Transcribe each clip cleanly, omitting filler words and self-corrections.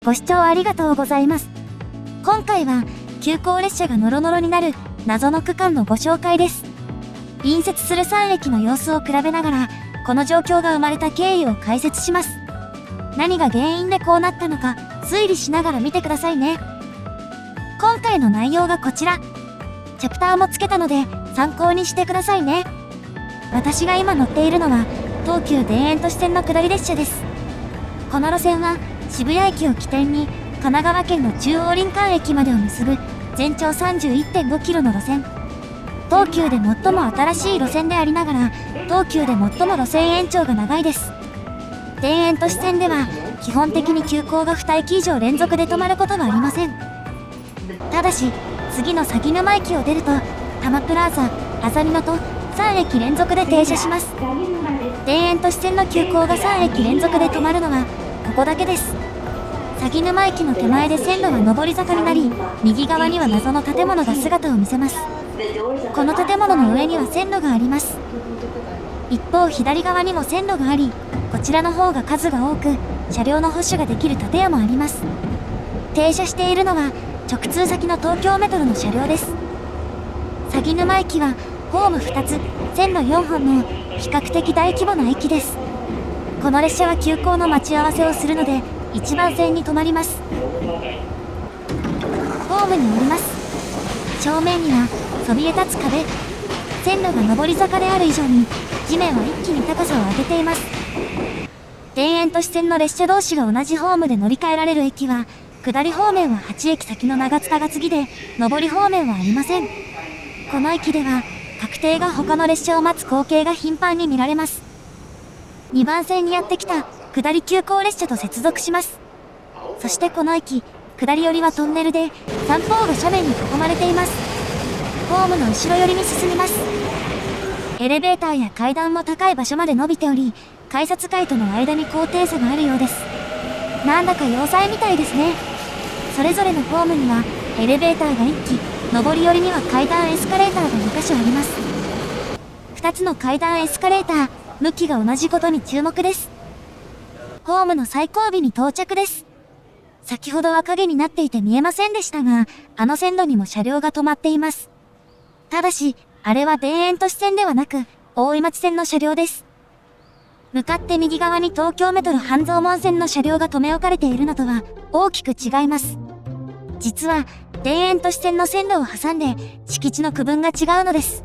ご視聴ありがとうございます。今回は急行列車がノロノロになる謎の区間のご紹介です。隣接する3駅の様子を比べながら、この状況が生まれた経緯を解説します。何が原因でこうなったのか推理しながら見てくださいね。今回の内容がこちら。チャプターもつけたので参考にしてくださいね。私が今乗っているのは東急田園都市線の下り列車です。この路線は渋谷駅を起点に神奈川県の中央林間駅までを結ぶ全長 31.5 キロの路線。東急で最も新しい路線でありながら、東急で最も路線延長が長いです。田園都市線では基本的に急行が2駅以上連続で止まることはありません。ただし次の鷺沼駅を出ると多摩プラザ、朝美野と3駅連続で停車します。田園都市線の急行が3駅連続で止まるのはここだけです。鷺沼駅の手前で線路は上り坂になり、右側には謎の建物が姿を見せます。この建物の上には線路があります。一方左側にも線路があり、こちらの方が数が多く車両の保守ができる建屋もあります。停車しているのは直通先の東京メトロの車両です。鷺沼駅はホーム2つ、線路4本の比較的大規模な駅です。この列車は急行の待ち合わせをするので1番線に止まります。ホームに降ります。正面にはそびえ立つ壁。線路が上り坂である以上に地面は一気に高さを上げています。田園都市線の列車同士が同じホームで乗り換えられる駅は、下り方面は8駅先の長津田が次で、上り方面はありません。この駅では確定が他の列車を待つ光景が頻繁に見られます。2番線にやってきた下り急行列車と接続します。そしてこの駅、下り寄りはトンネルで三方が斜面に囲まれています。ホームの後ろ寄りに進みます。エレベーターや階段も高い場所まで伸びており、改札階との間に高低差があるようです。なんだか要塞みたいですね。それぞれのホームにはエレベーターが1基、上り寄りには階段エスカレーターが2箇所あります。2つの階段エスカレーター、向きが同じことに注目です。ホームの最後尾に到着です。先ほどは影になっていて見えませんでしたが、あの線路にも車両が止まっています。ただし、あれは田園都市線ではなく、大井町線の車両です。向かって右側に東京メトロ半蔵門線の車両が留め置かれているのとは大きく違います。実は、田園都市線の線路を挟んで敷地の区分が違うのです。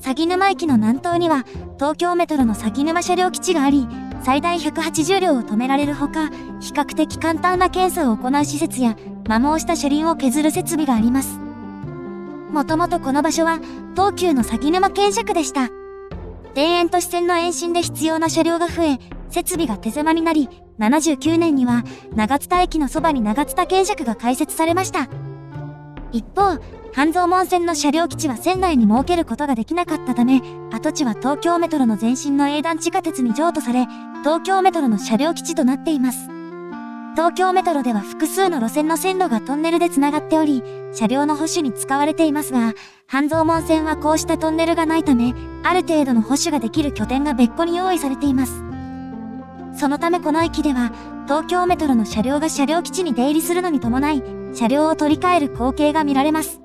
鷺沼駅の南東には東京メトロの鷺沼車両基地があり、最大180両を止められるほか、比較的簡単な検査を行う施設や摩耗した車輪を削る設備があります。もともとこの場所は東急の鷺沼検車区でした。田園都市線の延伸で必要な車両が増え、設備が手狭になり、79年には長津田駅のそばに長津田検車区が開設されました。一方、半蔵門線の車両基地は線内に設けることができなかったため、跡地は東京メトロの前身の営団地下鉄に譲渡され、東京メトロの車両基地となっています。東京メトロでは複数の路線の線路がトンネルでつながっており、車両の保守に使われていますが、半蔵門線はこうしたトンネルがないため、ある程度の保守ができる拠点が別個に用意されています。そのためこの駅では、東京メトロの車両が車両基地に出入りするのに伴い、車両を取り替える光景が見られます。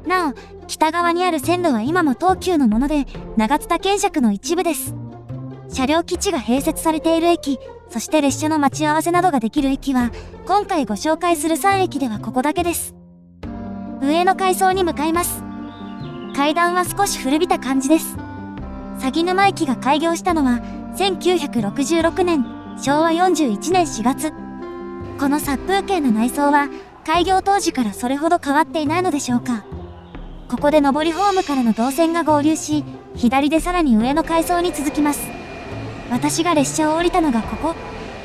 なお、北側にある線路は今も東急のもので、長津田検車区の一部です。車両基地が併設されている駅、そして列車の待ち合わせなどができる駅は、今回ご紹介する3駅ではここだけです。上の階層に向かいます。階段は少し古びた感じです。鷺沼駅が開業したのは、1966年、昭和41年4月。この殺風景な内装は、開業当時からそれほど変わっていないのでしょうか。ここで上りホームからの動線が合流し、左でさらに上の階層に続きます。私が列車を降りたのがここ。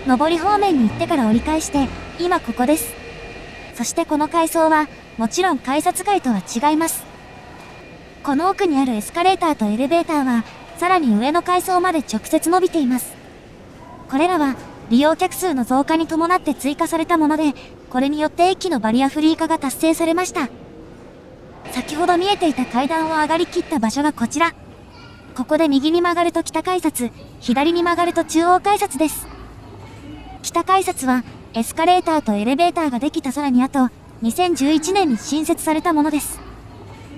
上り方面に行ってから折り返して、今ここです。そしてこの階層は、もちろん改札階とは違います。この奥にあるエスカレーターとエレベーターは、さらに上の階層まで直接伸びています。これらは、利用客数の増加に伴って追加されたもので、これによって駅のバリアフリー化が達成されました。先ほど見えていた階段を上がりきった場所がこちら。ここで右に曲がると北改札、左に曲がると中央改札です。北改札はエスカレーターとエレベーターができたさらに後、2011年に新設されたものです。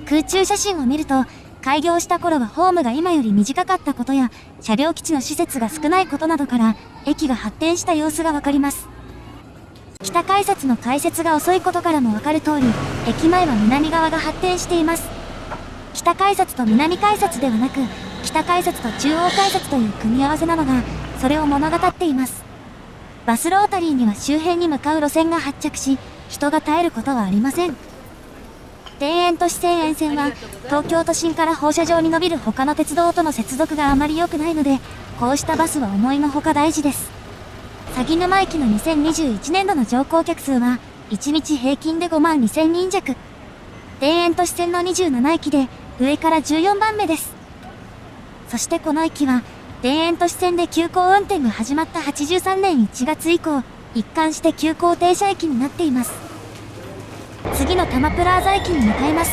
空中写真を見ると、開業した頃はホームが今より短かったことや、車両基地の施設が少ないことなどから、駅が発展した様子がわかります。北改札の開設が遅いことからもわかる通り、駅前は南側が発展しています。北改札と南改札ではなく、北改札と中央改札という組み合わせなのが、それを物語っています。バスロータリーには周辺に向かう路線が発着し、人が絶えることはありません。田園都市線沿線は、東京都心から放射状に伸びる他の鉄道との接続があまり良くないので、こうしたバスは思いのほか大事です。鷺沼駅の2021年度の乗降客数は、1日平均で5万2000人弱。田園都市線の27駅で、上から14番目です。そしてこの駅は、田園都市線で急行運転が始まった83年1月以降、一貫して急行停車駅になっています。次の多摩プラザ駅に向かいます。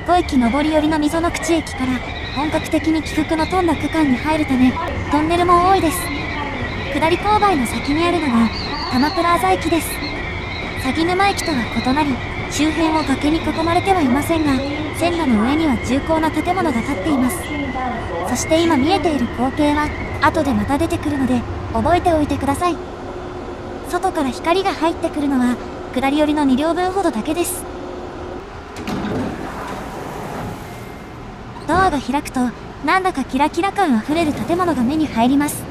5駅上り寄りの溝の口駅から本格的に起伏の富んだ区間に入るため、トンネルも多いです。下り勾配の先にあるのが多摩プラザ駅です。鷺沼駅とは異なり、周辺を崖に囲まれてはいませんが、線路の上には重厚な建物が建っています。そして今見えている光景は、後でまた出てくるので、覚えておいてください。外から光が入ってくるのは、下り寄りの2両分ほどだけです。ドアが開くと、なんだかキラキラ感あふれる建物が目に入ります。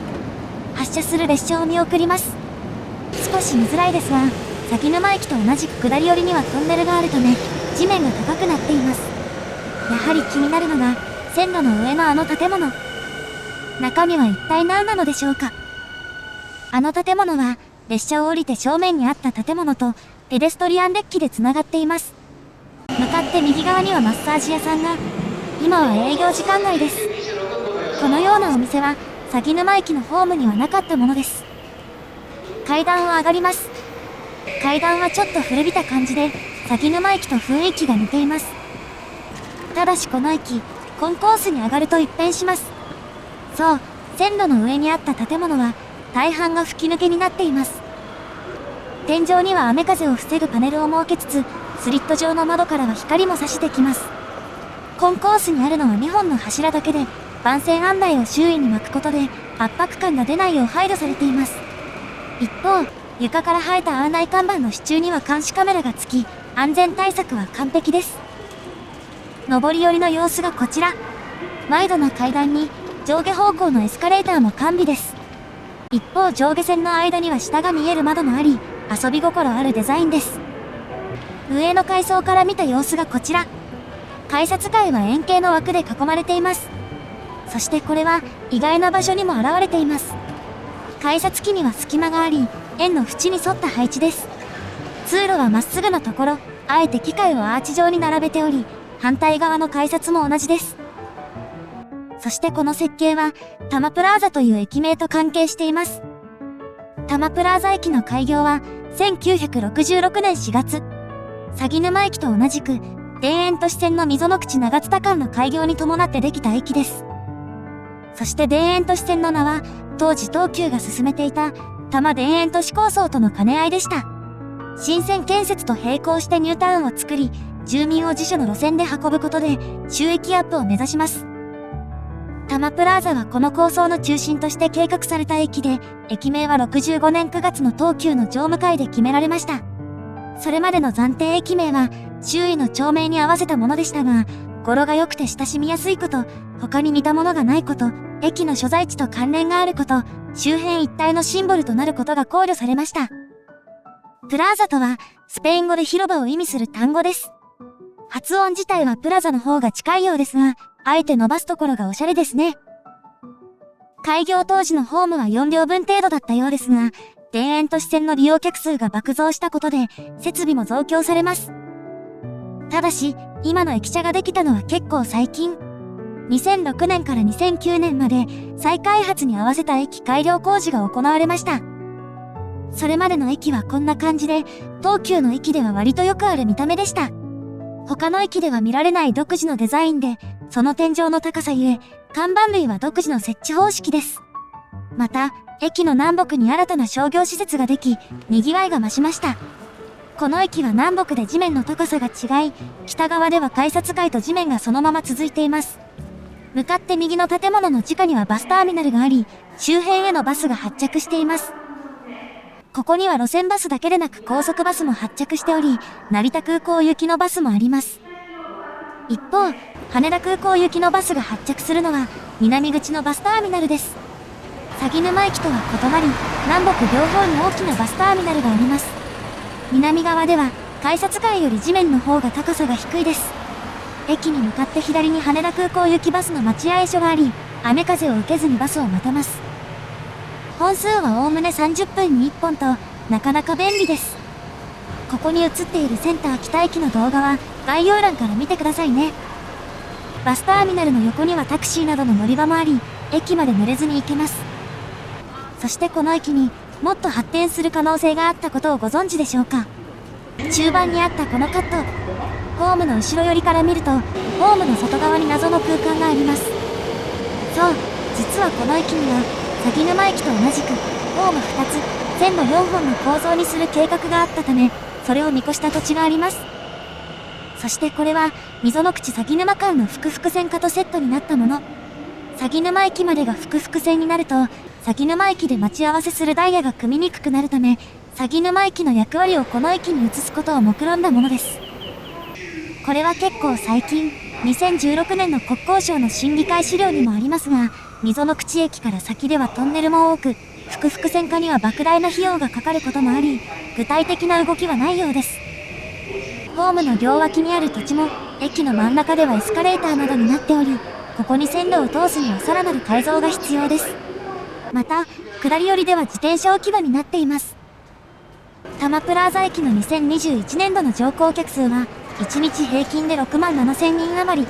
発車する列車を見送ります。少し見づらいですが、鷺沼駅と同じく下り寄りにはトンネルがあるため、地面が高くなっています。やはり気になるのが、線路の上のあの建物。中身は一体何なのでしょうか。あの建物は、列車を降りて正面にあった建物と、ペデストリアンデッキで繋がっています。向かって右側にはマッサージ屋さんが、今は営業時間外です。このようなお店は、鷺沼駅のホームにはなかったものです。階段を上がります。階段はちょっと古びた感じで、鷺沼駅と雰囲気が似ています。ただしこの駅、コンコースに上がると一変します。そう、線路の上にあった建物は、大半が吹き抜けになっています。天井には雨風を防ぐパネルを設けつつ、スリット状の窓からは光も差してきます。コンコースにあるのは2本の柱だけで、番線案内を周囲に巻くことで、圧迫感が出ないよう配慮されています。一方、床から生えた案内看板の支柱には監視カメラが付き、安全対策は完璧です。上り寄りの様子がこちら。ワイドな階段に、上下方向のエスカレーターも完備です。一方上下線の間には下が見える窓もあり、遊び心あるデザインです。上の階層から見た様子がこちら。改札階は円形の枠で囲まれています。そしてこれは意外な場所にも現れています。改札機には隙間があり、円の縁に沿った配置です。通路はまっすぐなところ、あえて機械をアーチ状に並べており、反対側の改札も同じです。そしてこの設計は、多摩プラザという駅名と関係しています。多摩プラザ駅の開業は、1966年4月。鷺沼駅と同じく、田園都市線の溝の口長津田間の開業に伴ってできた駅です。そして田園都市線の名は、当時東急が進めていた、多摩田園都市構想との兼ね合いでした。新線建設と並行してニュータウンを作り、住民を自社の路線で運ぶことで、収益アップを目指します。多摩プラザはこの構想の中心として計画された駅で、駅名は65年9月の東急の常務会で決められました。それまでの暫定駅名は、周囲の町名に合わせたものでしたが、語呂が良くて親しみやすいこと、他に似たものがないこと、駅の所在地と関連があること、周辺一帯のシンボルとなることが考慮されました。プラザとは、スペイン語で広場を意味する単語です。発音自体はプラザの方が近いようですが、あえて伸ばすところがおしゃれですね。開業当時のホームは4両分程度だったようですが、田園都市線の利用客数が爆増したことで、設備も増強されます。ただし、今の駅舎ができたのは結構最近。2006年から2009年まで、再開発に合わせた駅改良工事が行われました。それまでの駅はこんな感じで、東急の駅では割とよくある見た目でした。他の駅では見られない独自のデザインで、その天井の高さゆえ、看板類は独自の設置方式です。また、駅の南北に新たな商業施設ができ、賑わいが増しました。この駅は南北で地面の高さが違い、北側では改札階と地面がそのまま続いています。向かって右の建物の地下にはバスターミナルがあり、周辺へのバスが発着しています。ここには路線バスだけでなく高速バスも発着しており、成田空港行きのバスもあります。一方、羽田空港行きのバスが発着するのは、南口のバスターミナルです。鷺沼駅とは異なり、南北両方に大きなバスターミナルがあります。南側では、改札階より地面の方が高さが低いです。駅に向かって左に羽田空港行きバスの待合所があり、雨風を受けずにバスを待てます。本数はおおむね30分に1本と、なかなか便利です。ここに映っているセンター北駅の動画は、概要欄から見てくださいね。バスターミナルの横にはタクシーなどの乗り場もあり、駅まで濡れずに行けます。そしてこの駅にもっと発展する可能性があったことをご存知でしょうか。中盤にあったこのカット。ホームの後ろ寄りから見ると、ホームの外側に謎の空間があります。そう、実はこの駅には、鷺沼駅と同じく、ホーム2つ、線路4本の構造にする計画があったため、それを見越した土地があります。そしてこれは、溝の口鷺沼間の複々線化とセットになったもの。鷺沼駅までが複々線になると、鷺沼駅で待ち合わせするダイヤが組みにくくなるため、鷺沼駅の役割をこの駅に移すことを目論んだものです。これは結構最近、2016年の国交省の審議会資料にもありますが、溝の口駅から先ではトンネルも多く、複々線化には莫大な費用がかかることもあり、具体的な動きはないようです。ホームの両脇にある土地も、駅の真ん中ではエスカレーターなどになっており、ここに線路を通すにはさらなる改造が必要です。また、下り寄りでは自転車置き場になっています。多摩プラザ駅の2021年度の乗降客数は、1日平均で6万7千人余り。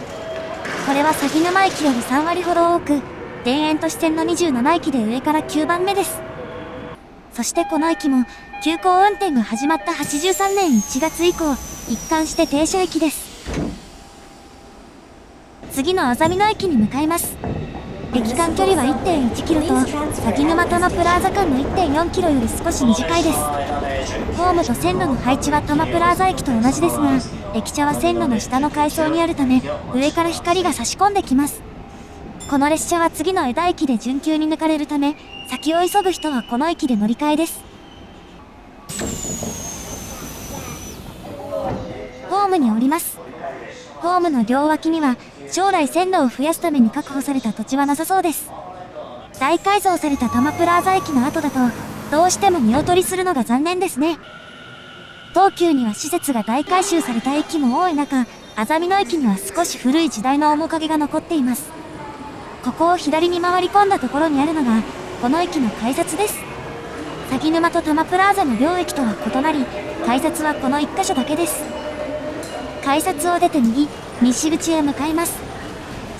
これは鷺沼駅より3割ほど多く、田園都市線の27駅で上から9番目です。そしてこの駅も、急行運転が始まった83年1月以降、一貫して停車駅です。次の安曇野駅に向かいます。駅間距離は 1.1 キロと、鷺沼多摩プラザ間の 1.4 キロより少し短いです。ホームと線路の配置は多摩プラザ駅と同じですが、駅舎は線路の下の階層にあるため、上から光が差し込んできます。この列車は次の枝駅で準急に抜かれるため、先を急ぐ人はこの駅で乗り換えです。ホームに降ります。ホームの両脇には、将来線路を増やすために確保された土地はなさそうです。大改造された多摩プラザ駅の後だと、どうしても見劣りするのが残念ですね。東急には施設が大改修された駅も多い中、安曇野駅には少し古い時代の面影が残っています。ここを左に回り込んだところにあるのが、この駅の改札です。鷺沼と多摩プラザの両駅とは異なり、改札はこの1カ所だけです。改札を出て右、西口へ向かいます。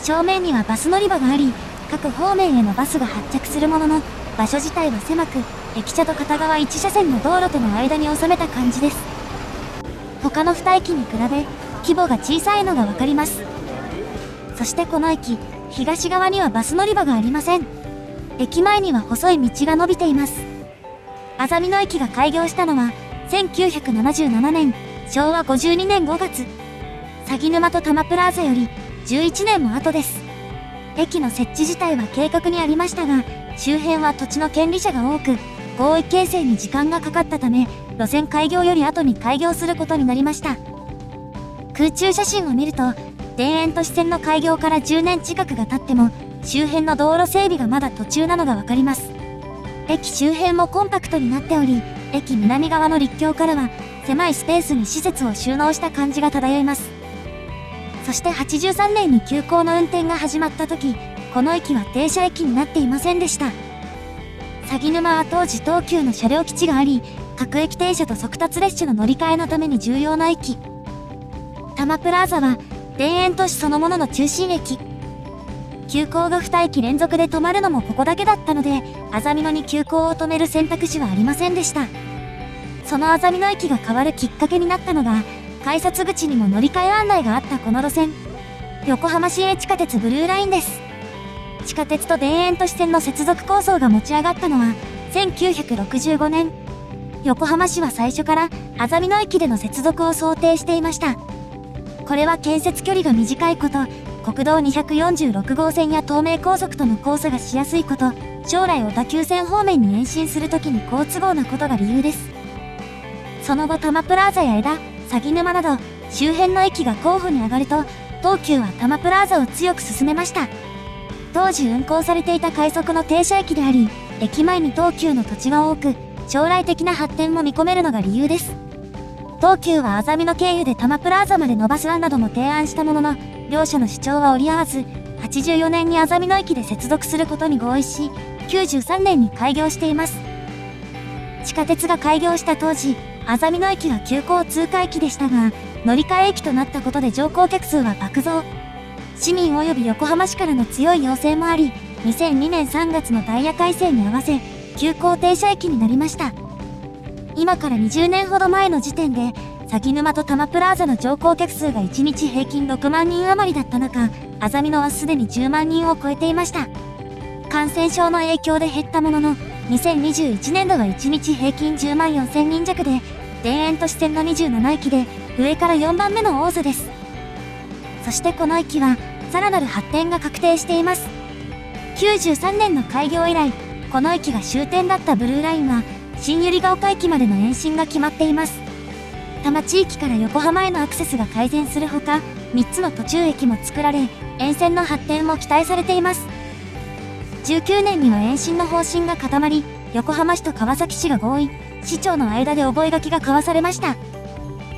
正面にはバス乗り場があり、各方面へのバスが発着するものの、場所自体は狭く、駅舎と片側1車線の道路との間に収めた感じです。他の2駅に比べ、規模が小さいのがわかります。そしてこの駅、東側にはバス乗り場がありません。駅前には細い道が伸びています。安曇野駅が開業したのは、1977年、昭和52年5月。鷺沼と多摩プラザより11年も後です。駅の設置自体は計画にありましたが、周辺は土地の権利者が多く、合意形成に時間がかかったため、路線開業より後に開業することになりました。空中写真を見ると、田園都市線の開業から10年近くが経っても、周辺の道路整備がまだ途中なのがわかります。駅周辺もコンパクトになっており、駅南側の陸橋からは、狭いスペースに施設を収納した感じが漂います。そして83年に急行の運転が始まった時、この駅は停車駅になっていませんでした。鷺沼は当時東急の車両基地があり、各駅停車と速達列車の乗り換えのために重要な駅。多摩プラザは田園都市そのものの中心駅。急行が2駅連続で止まるのもここだけだったので、安曇野に急行を止める選択肢はありませんでした。その安曇野駅が変わるきっかけになったのが、改札口にも乗り換え案内があったこの路線。横浜市営地下鉄ブルーラインです。地下鉄と田園都市線の接続構想が持ち上がったのは1965年。横浜市は最初からあざみ野駅での接続を想定していました。これは建設距離が短いこと、国道246号線や東名高速との交差がしやすいこと、将来小田急線方面に延伸するときに好都合なことが理由です。その後多摩プラザや江田、鷺沼など周辺の駅が候補に上がると、東急は多摩プラザを強く進めました。当時運行されていた快速の停車駅であり、駅前に東急の土地が多く、将来的な発展も見込めるのが理由です。東急はあざみ野経由で多摩プラザまで伸ばす案なども提案したものの、両者の主張は折り合わず、84年にあざみ野駅で接続することに合意し、93年に開業しています。地下鉄が開業した当時、あざみ野駅が急行通過駅でしたが、乗り換え駅となったことで乗降客数は爆増。市民及び横浜市からの強い要請もあり、2002年3月のダイヤ改正に合わせ、急行停車駅になりました。今から20年ほど前の時点で、鷺沼と多摩プラザの乗降客数が1日平均6万人余りだった中、あざみ野はすでに10万人を超えていました。感染症の影響で減ったものの、2021年度は1日平均10万4千人弱で、田園都市線の27駅で、上から4番目の多さです。そしてこの駅は、さらなる発展が確定しています。93年の開業以来、この駅が終点だったブルーラインは、新百合ヶ丘駅までの延伸が決まっています。多摩地域から横浜へのアクセスが改善するほか、3つの途中駅も作られ、沿線の発展も期待されています。19年には延伸の方針が固まり、横浜市と川崎市が合意、市長の間で覚書が交わされました。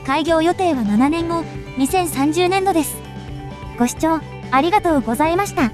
開業予定は7年後、2030年度です。ご視聴ありがとうございました。